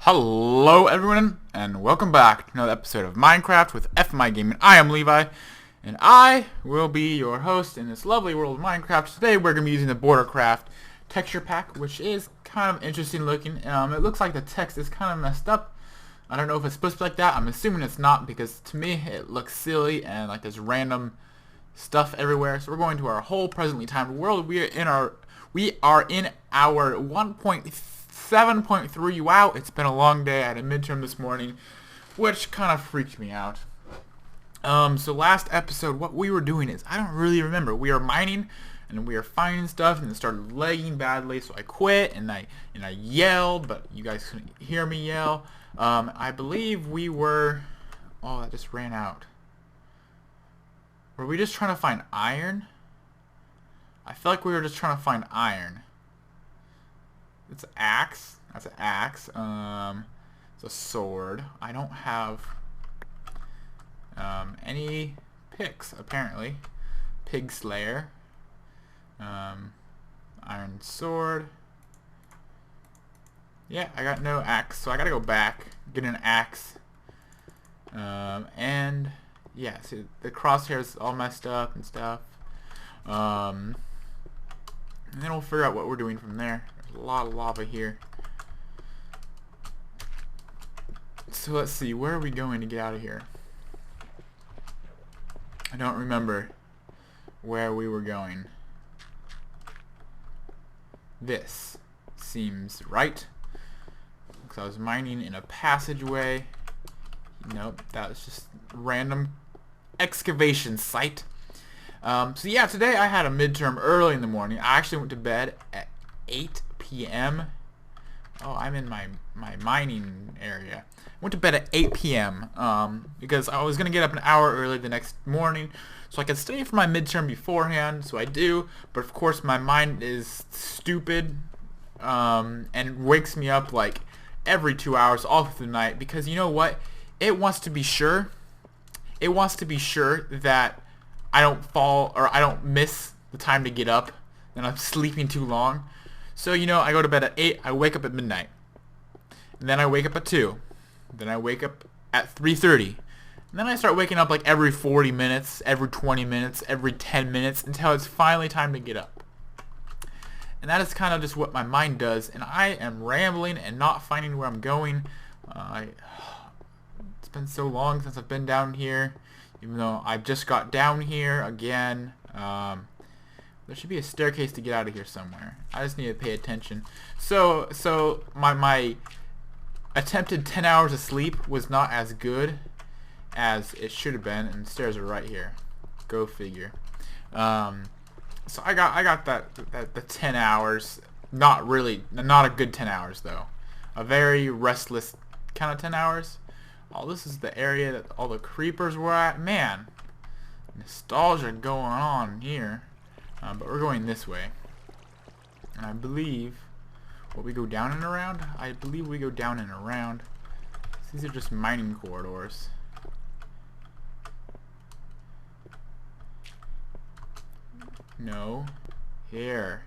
Hello everyone, and welcome back to another episode of Minecraft with fmigaming. I am Levi, and I will be your host in this lovely world of Minecraft. Today we're going to be using the Bordercraft texture pack, which is kind of interesting looking. It looks like the text is kind of messed up. I don't know if it's supposed to be like that. I'm assuming it's not, because to me it looks silly and like there's random stuff everywhere. So we're going to our whole presently timed world. We are in our 1.7.3. Wow, it's been a long day. I had a midterm this morning, which kind of freaked me out. So last episode, what we were doing is, I don't really remember. We are mining, and we are finding stuff, and it started lagging badly, so I quit, and I yelled, but you guys couldn't hear me yell. I believe we were... Oh, that just ran out. Were we just trying to find iron? I feel like we were just trying to find iron. It's an axe. That's an axe. It's a sword. I don't have any picks, apparently. Pig Slayer. Iron sword. Yeah, I got no axe, so I gotta go back, get an axe. And yeah, see, the crosshair's all messed up and stuff. And then we'll figure out what we're doing from there. There's a lot of lava here. So let's see, where are we going to get out of here? I don't remember where we were going. This seems right, because I was mining in a passageway. Nope, that was just random excavation site. So yeah, today I had a midterm early in the morning. I actually went to bed at 8 p.m. Oh, I'm in my mining area. I went to bed at 8 p.m. Because I was going to get up an hour early the next morning so I could study for my midterm beforehand, so I do. But of course my mind is stupid and wakes me up like every 2 hours all through the night, because you know what? It wants to be sure. It wants to be sure that I don't fall or I don't miss the time to get up and I'm sleeping too long. So, you know, I go to bed at 8, I wake up at midnight. And then I wake up at 2. Then I wake up at 3:30. And then I start waking up like every 40 minutes, every 20 minutes, every 10 minutes until it's finally time to get up. And that is kind of just what my mind does, and I am rambling and not finding where I'm going. It's been so long since I've been down here. Even though I just got down here again. There should be a staircase to get out of here somewhere. I just need to pay attention. So my attempted 10 hours of sleep was not as good as it should have been, and the stairs are right here. Go figure. So I got the 10 hours. Not a good 10 hours though. A very restless kind of 10 hours. Oh, this is the area that all the creepers were at. Man, nostalgia going on here. But we're going this way. And I believe... Will we go down and around? I believe we go down and around. These are just mining corridors. No. Here.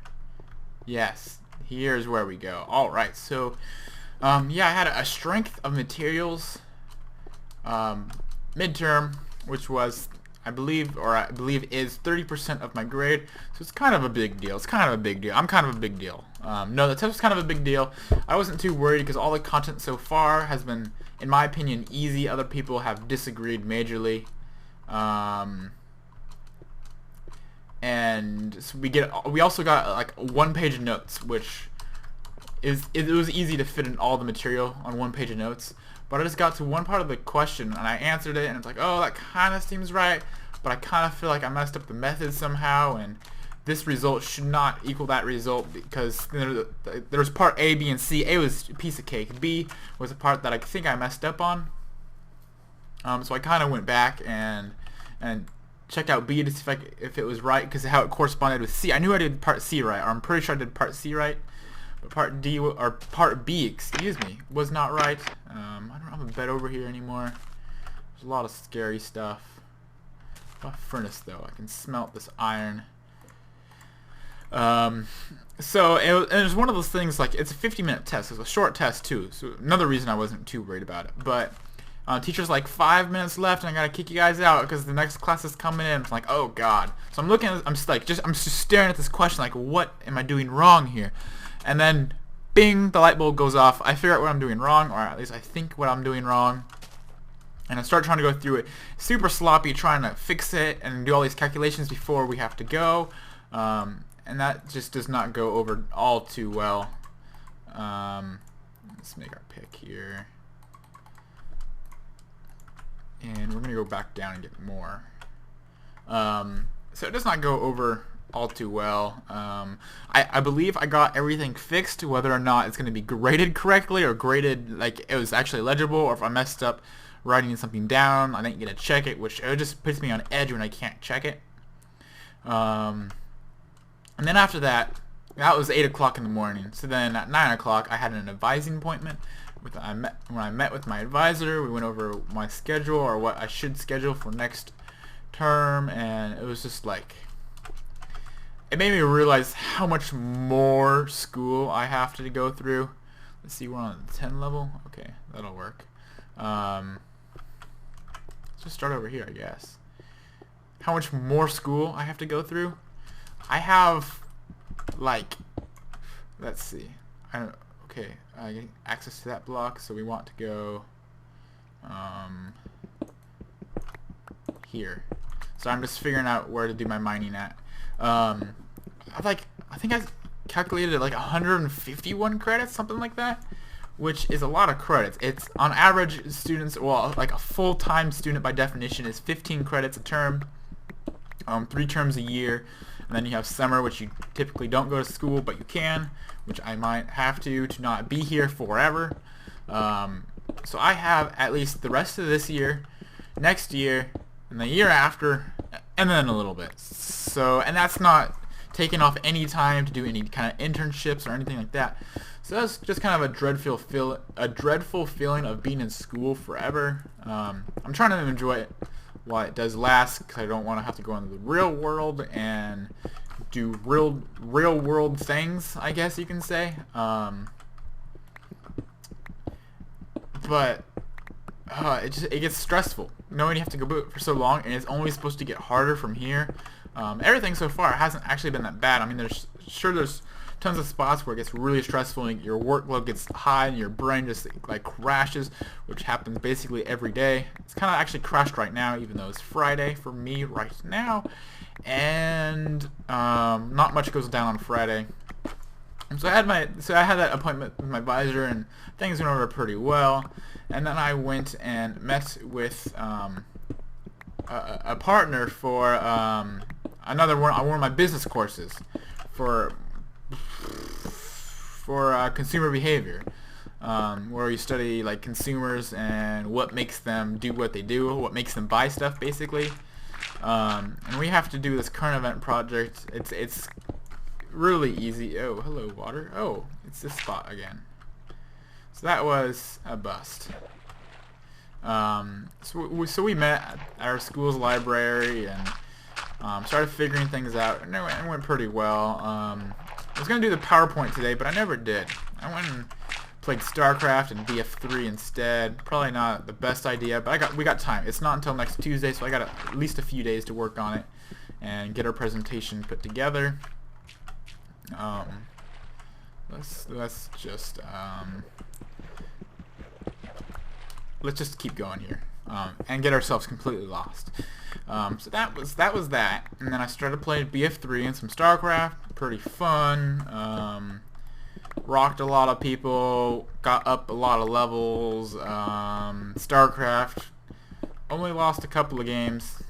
Yes. Here's where we go. Alright, so... yeah, I had a strength of materials... midterm, which was, I believe is 30% of my grade, so it's kind of a big deal. I'm kind of a big deal. No, the test was kind of a big deal. I wasn't too worried because all the content so far has been, in my opinion, easy. Other people have disagreed majorly. And so we also got like 1 page of notes, which it was easy to fit in all the material on 1 page of notes. But I just got to one part of the question and I answered it, and it's like, oh, that kind of seems right, but I kind of feel like I messed up the method somehow, and this result should not equal that result, because there was part A, B, and C. A was a piece of cake. B was a part that I think I messed up on. So I kind of went back and checked out B to see if it was right, because of how it corresponded with C. I knew I did part C right, or I'm pretty sure I did part C right. Part D, or part B, excuse me, was not right. I don't have a bed over here anymore. There's a lot of scary stuff. A furnace though, I can smelt this iron. So it was one of those things, like, it's a 50-minute test. It's a short test too, so another reason I wasn't too worried about it. But teacher's like, 5 minutes left and I gotta kick you guys out because the next class is coming in. It's like, oh god. So I'm looking at, I'm just staring at this question like, what am I doing wrong here? And then bing, the light bulb goes off. I figure out what I'm doing wrong, or at least I think what I'm doing wrong. And I start trying to go through it super sloppy, trying to fix it and do all these calculations before we have to go. And that just does not go over all too well. Let's make our pick here. And we're going to go back down and get more. So it does not go over all too well. I believe I got everything fixed, whether or not it's going to be graded correctly or graded like it was actually legible, or if I messed up writing something down, I didn't get to check it, which it just puts me on edge when I can't check it. And then after that, that was 8 o'clock in the morning. So then at 9 o'clock, I had an advising appointment. When I met with my advisor, we went over my schedule, or what I should schedule for next term, and it was just like, it made me realize how much more school I have to go through. Let's see, we're on the 10 level. Okay, that'll work. Let's just start over here, I guess. How much more school I have to go through? I have, like, let's see. Okay, I get access to that block, so we want to go here. So I'm just figuring out where to do my mining at. I think I calculated like 151 credits, something like that, which is a lot of credits. It's on average, students, well, like a full-time student by definition is 15 credits a term, 3 terms a year. And then you have summer, which you typically don't go to school, but you can, which I might have to not be here forever. So I have at least the rest of this year, next year, and the year after, and then a little bit. So, and that's not taking off any time to do any kind of internships or anything like that. So that's just kind of a dreadful feeling of being in school forever. I'm trying to enjoy it while it does last, because I don't want to have to go into the real world and do real world things, I guess you can say. But it gets stressful knowing you have to go for so long, and it's only supposed to get harder from here. Everything so far hasn't actually been that bad. I mean, there's tons of spots where it gets really stressful and your workload gets high and your brain just like crashes, which happens basically every day. It's kind of actually crashed right now, even though it's Friday for me right now, and not much goes down on Friday. And so I had that appointment with my advisor, and things went over pretty well. And then I went and met with a partner for another one of my business courses for consumer behavior, where you study like consumers and what makes them do what they do, what makes them buy stuff, basically. And we have to do this current event project. It's really easy. Oh, hello, water. Oh, it's this spot again. So that was a bust. So we met at our school's library and started figuring things out, and it went pretty well. I was going to do the PowerPoint today, but I never did. I went and played StarCraft and BF3 instead. Probably not the best idea, but we got time. It's not until next Tuesday, so I got at least a few days to work on it and get our presentation put together. Let's just keep going here and get ourselves completely lost. So that was that, and then I started playing BF3 and some StarCraft. Pretty fun. Rocked a lot of people, got up a lot of levels. StarCraft only lost a couple of games,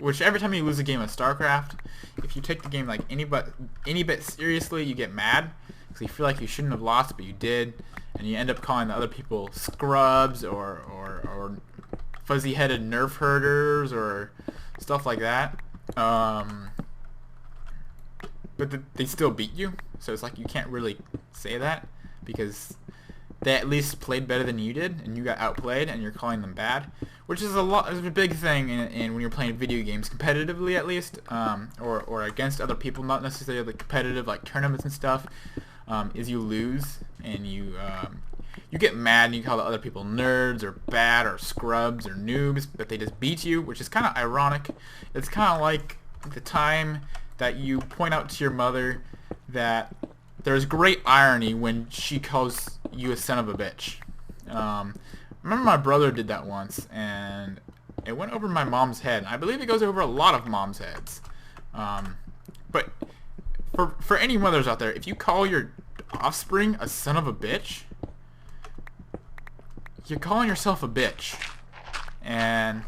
which every time you lose a game of StarCraft, if you take the game like any bit seriously, you get mad because you feel like you shouldn't have lost, but you did, and you end up calling the other people scrubs or fuzzy-headed nerf herders or stuff like that. But they still beat you, so it's like you can't really say that because they at least played better than you did, and you got outplayed, and you're calling them bad, which is a big thing in when you're playing video games competitively, at least, or against other people, not necessarily competitive like tournaments and stuff. Is you lose and you get mad and you call the other people nerds or bad or scrubs or noobs, but they just beat you, which is kind of ironic. It's kind of like the time that you point out to your mother that there's great irony when she calls you a son of a bitch. I remember my brother did that once, and it went over my mom's head. I believe it goes over a lot of moms' heads. But for any mothers out there, if you call your offspring a son of a bitch, you're calling yourself a bitch. And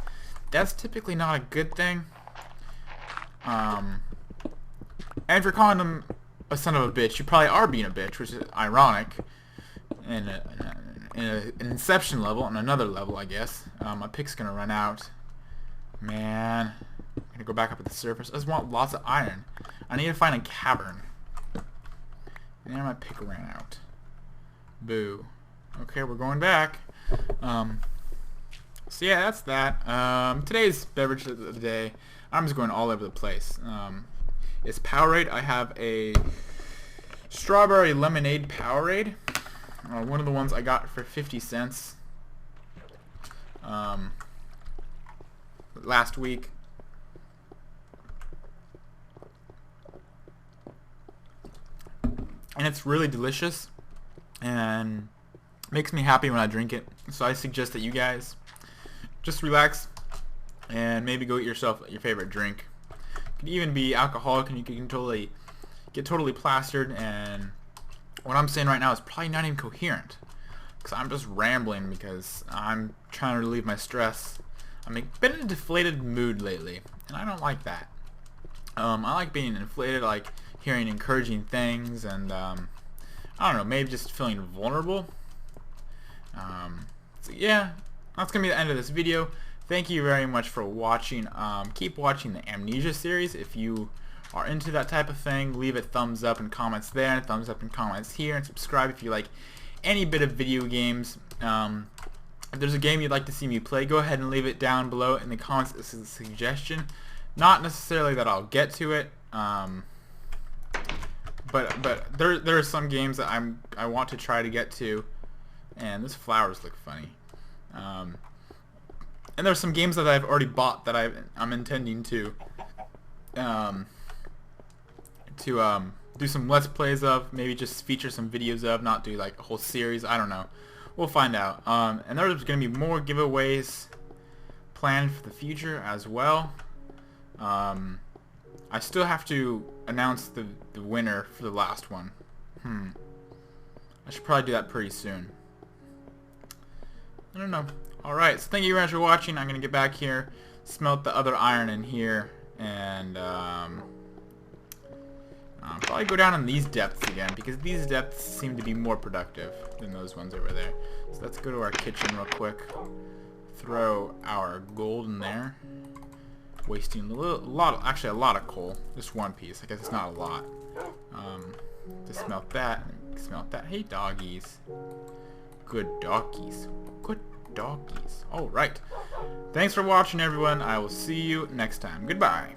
that's typically not a good thing. And if you're calling them a son of a bitch, you probably are being a bitch, which is ironic. In an inception level, on another level, I guess. My pick's gonna run out. Man, I'm gonna go back up at the surface. I just want lots of iron. I need to find a cavern. And my pick ran out. Boo. Okay, we're going back. So yeah, that's that. Today's beverage of the day, I'm just going all over the place. It's Powerade. I have a strawberry lemonade Powerade. One of the ones I got for 50 cents last week. And it's really delicious and makes me happy when I drink it. So I suggest that you guys just relax and maybe go get yourself your favorite drink. It could even be alcoholic, and you can totally get totally plastered, and what I'm saying right now is probably not even coherent, because I'm just rambling because I'm trying to relieve my stress. I'm a bit in a deflated mood lately, and I don't like that. I like being inflated, like hearing encouraging things, and I don't know, maybe just feeling vulnerable. So yeah, that's gonna be the end of this video. Thank you very much for watching. Keep watching the Amnesia series if you are into that type of thing. Leave a thumbs up and comments there, and thumbs up and comments here, and subscribe if you like any bit of video games. If there's a game you'd like to see me play, go ahead and leave it down below in the comments as a suggestion. Not necessarily that I'll get to it, but there are some games that I want to try to get to, and these flowers look funny. And there's some games that I've already bought that I'm intending to do some Let's Plays of, maybe just feature some videos of, not do like a whole series, I don't know. We'll find out. And there's going to be more giveaways planned for the future as well. I still have to announce the winner for the last one. I should probably do that pretty soon. I don't know. Alright, so thank you very much for watching. I'm going to get back here, smelt the other iron in here, and probably go down in these depths again, because these depths seem to be more productive than those ones over there. So let's go to our kitchen real quick. Throw our gold in there. Wasting actually a lot of coal. Just one piece. I guess it's not a lot. Just smelt that. Smelt that. Hey, doggies. Good doggies. Good doggies. Alright. Thanks for watching, everyone. I will see you next time. Goodbye.